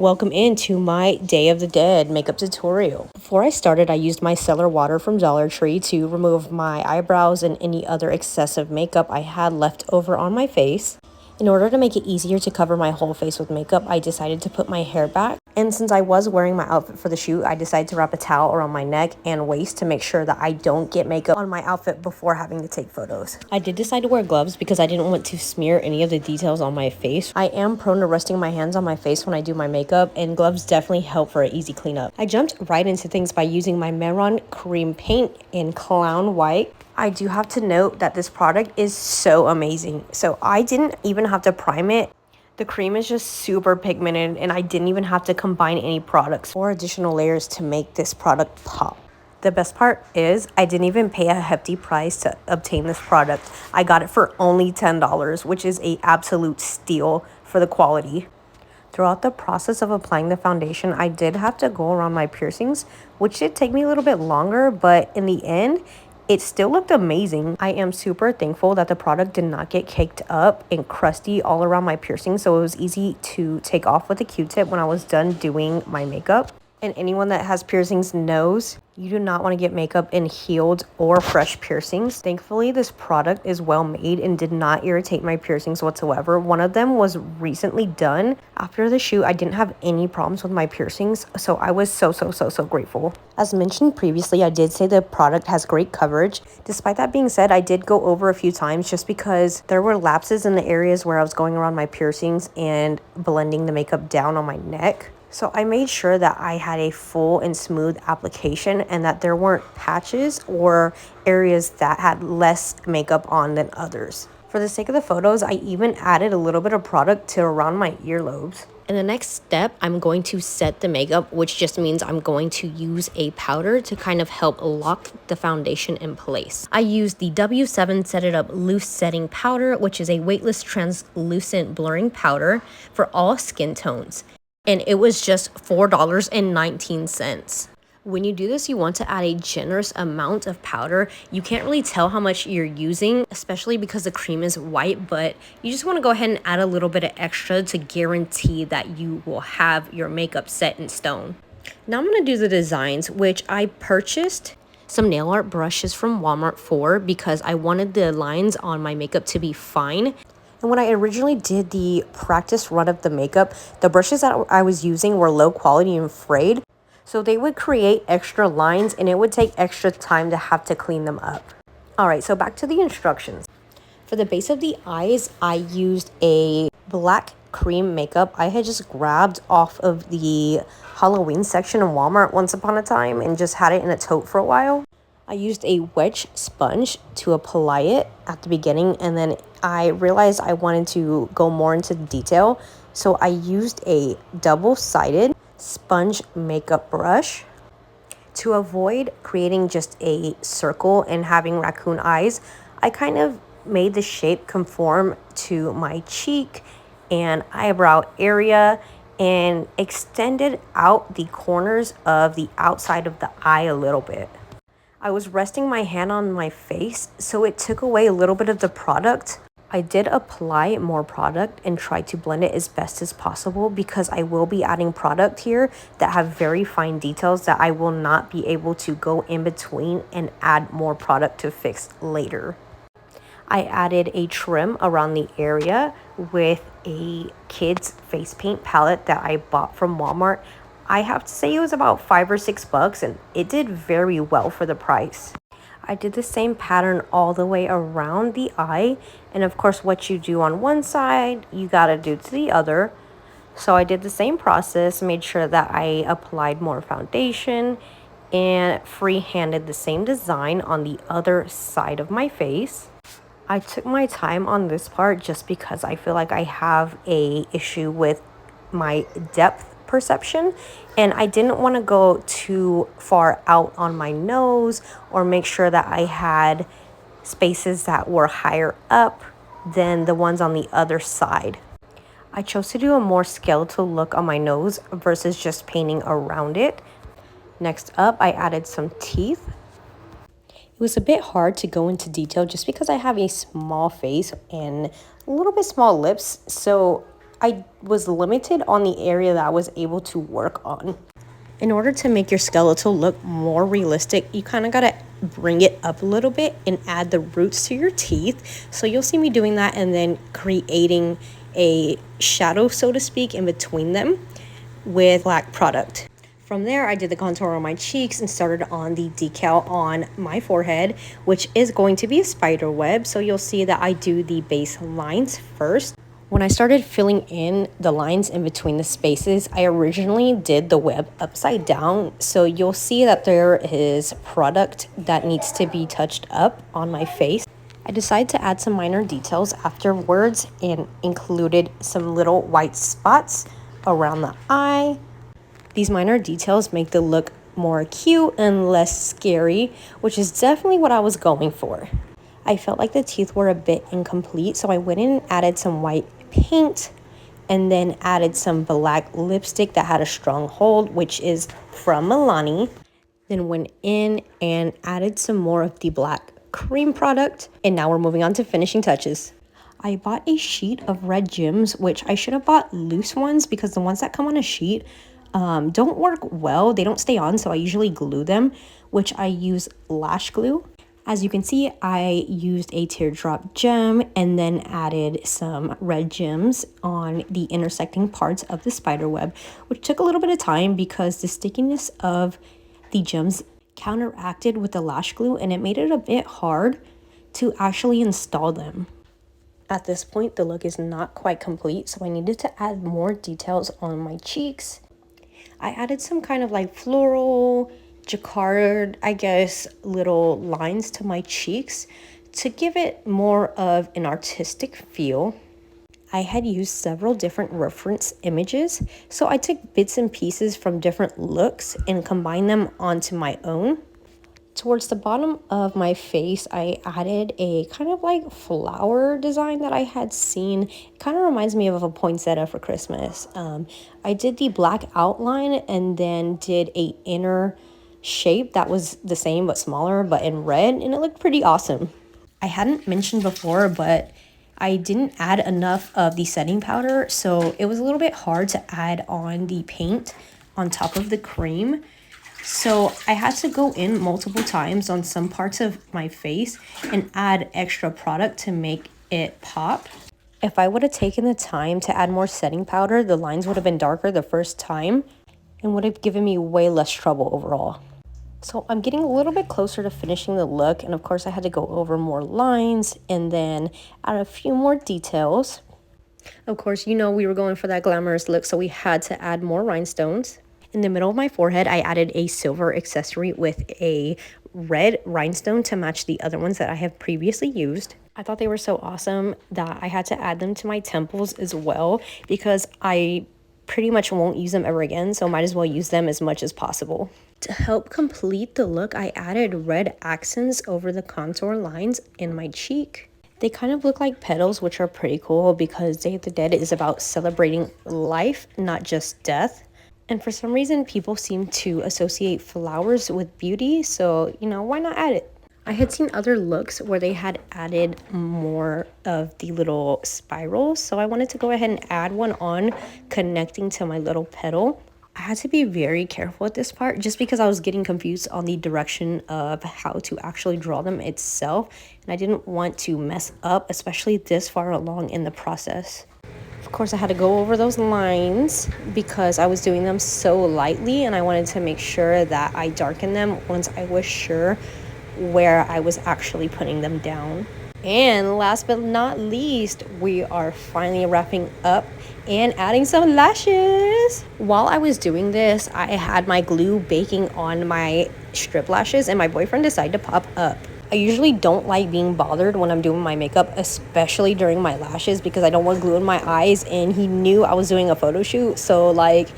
Welcome into my Day of the Dead makeup tutorial. Before I started, I used my micellar water from Dollar Tree to remove my eyebrows and any other excessive makeup I had left over on my face. In order to make it easier to cover my whole face with makeup, I decided to put my hair back. And since I was wearing my outfit for the shoot, I decided to wrap a towel around my neck and waist to make sure that I don't get makeup on my outfit before having to take photos. I did decide to wear gloves because I didn't want to smear any of the details on my face. I am prone to resting my hands on my face when I do my makeup, and gloves definitely help for an easy cleanup. I jumped right into things by using my Meron cream paint in Clown White. I do have to note that this product is so amazing. So I didn't even have to prime it. The cream is just super pigmented, and I didn't even have to combine any products or additional layers to make this product pop. The best part is I didn't even pay a hefty price to obtain this product. I got it for only $10, which is an absolute steal for the quality. Throughout the process of applying the foundation, I did have to go around my piercings, which did take me a little bit longer, but in the end, it still looked amazing. I am super thankful that the product did not get caked up and crusty all around my piercing, so it was easy to take off with a Q-tip when I was done doing my makeup. And anyone that has piercings knows you do not want to get makeup in healed or fresh piercings. Thankfully, this product is well made and did not irritate my piercings whatsoever. One of them was recently done. After the shoot, I didn't have any problems with my piercings, so I was so grateful. As mentioned previously, I did say the product has great coverage. Despite that being said, I did go over a few times just because there were lapses in the areas where I was going around my piercings and blending the makeup down on my neck. So I made sure that I had a full and smooth application and that there weren't patches or areas that had less makeup on than others. For the sake of the photos, I even added a little bit of product to around my earlobes. In the next step, I'm going to set the makeup, which just means I'm going to use a powder to kind of help lock the foundation in place. I used the W7 Set It Up Loose Setting Powder, which is a weightless translucent blurring powder for all skin tones. And it was just $4.19. When you do this, you want to add a generous amount of powder. You can't really tell how much you're using, especially because the cream is white, but you just want to go ahead and add a little bit of extra to guarantee that you will have your makeup set in stone. Now I'm going to do the designs, which I purchased some nail art brushes from Walmart for because I wanted the lines on my makeup to be fine. And when I originally did the practice run of the makeup, the brushes that I was using were low quality and frayed. So they would create extra lines and it would take extra time to have to clean them up. All right, so back to the instructions. For the base of the eyes, I used a black cream makeup I had just grabbed off of the Halloween section in Walmart once upon a time and just had it in a tote for a while. I used a wedge sponge to apply it at the beginning, and then I realized I wanted to go more into detail, so I used a double-sided sponge makeup brush. To avoid creating just a circle and having raccoon eyes, I kind of made the shape conform to my cheek and eyebrow area and extended out the corners of the outside of the eye a little bit. I was resting my hand on my face, so it took away a little bit of the product. I did apply more product and try to blend it as best as possible because I will be adding product here that have very fine details that I will not be able to go in between and add more product to fix later. I added a trim around the area with a kid's face paint palette that I bought from Walmart. I have to say it was about $5 or $6 and it did very well for the price. I did the same pattern all the way around the eye, and of course what you do on one side you gotta do to the other. So I did the same process, made sure that I applied more foundation and free-handed the same design on the other side of my face. I took my time on this part just because I feel like I have a issue with my depth perception, and I didn't want to go too far out on my nose or make sure that I had spaces that were higher up than the ones on the other side. I chose to do a more skeletal look on my nose versus just painting around it. Next up, I added some teeth. It was a bit hard to go into detail just because I have a small face and a little bit small lips, so I was limited on the area that I was able to work on. In order to make your skeletal look more realistic, you kind of got to bring it up a little bit and add the roots to your teeth. So you'll see me doing that and then creating a shadow, so to speak, in between them with black product. From there, I did the contour on my cheeks and started on the decal on my forehead, which is going to be a spider web. So you'll see that I do the base lines first. When I started filling in the lines in between the spaces, I originally did the web upside down. So you'll see that there is product that needs to be touched up on my face. I decided to add some minor details afterwards and included some little white spots around the eye. These minor details make the look more cute and less scary, which is definitely what I was going for. I felt like the teeth were a bit incomplete, so I went in and added some white paint and then added some black lipstick that had a strong hold, which is from Milani. Then went in and added some more of the black cream product, and now we're moving on to finishing touches. I bought a sheet of red gems, which I should have bought loose ones because the ones that come on a sheet don't work well. They don't stay on, so I usually glue them, which I use lash glue. As you can see, I used a teardrop gem and then added some red gems on the intersecting parts of the spider web, which took a little bit of time because the stickiness of the gems counteracted with the lash glue and it made it a bit hard to actually install them. At this point, the look is not quite complete, so I needed to add more details on my cheeks. I added some kind of like floral, jacquard, I guess, little lines to my cheeks to give it more of an artistic feel. I had used several different reference images, so I took bits and pieces from different looks and combined them onto my own. Towards the bottom of my face, I added a kind of like flower design that I had seen. It kind of reminds me of a poinsettia for Christmas. I did the black outline and then did a inner shape that was the same but smaller but in red, and it looked pretty awesome. I hadn't mentioned before, but I didn't add enough of the setting powder, so it was a little bit hard to add on the paint on top of the cream. So I had to go in multiple times on some parts of my face and add extra product to make it pop. If I would have taken the time to add more setting powder, the lines would have been darker the first time and would have given me way less trouble overall. So I'm getting a little bit closer to finishing the look, and of course I had to go over more lines and then add a few more details. Of course, you know we were going for that glamorous look, so we had to add more rhinestones. In the middle of my forehead, I added a silver accessory with a red rhinestone to match the other ones that I have previously used. I thought they were so awesome that I had to add them to my temples as well because I pretty much won't use them ever again, so might as well use them as much as possible. To help complete the look, I added red accents over the contour lines in my cheek. They kind of look like petals, which are pretty cool because Day of the Dead is about celebrating life, not just death. And for some reason, people seem to associate flowers with beauty, so, you know, why not add it? I had seen other looks where they had added more of the little spirals, so I wanted to go ahead and add one on connecting to my little petal. I had to be very careful at this part just because I was getting confused on the direction of how to actually draw them itself, and I didn't want to mess up, especially this far along in the process. Of course, I had to go over those lines because I was doing them so lightly, and I wanted to make sure that I darkened them once I was sure where I was actually putting them down. And last but not least, we are finally wrapping up and adding some lashes. While I was doing this, I had my glue baking on my strip lashes, and my boyfriend decided to pop up. I usually don't like being bothered when I'm doing my makeup, especially during my lashes, because I don't want glue in my eyes, and he knew I was doing a photo shoot, so like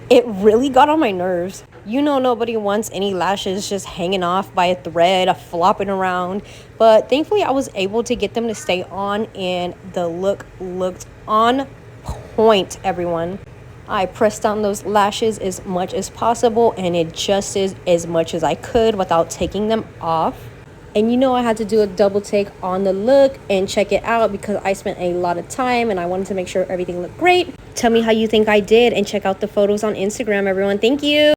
it really got on my nerves. You know, nobody wants any lashes just hanging off by a thread, flopping around, but thankfully I was able to get them to stay on, and the look looked on point, everyone. I pressed down those lashes as much as possible and adjusted as much as I could without taking them off. And you know I had to do a double take on the look and check it out because I spent a lot of time and I wanted to make sure everything looked great. Tell me how you think I did and check out the photos on Instagram, everyone. Thank you.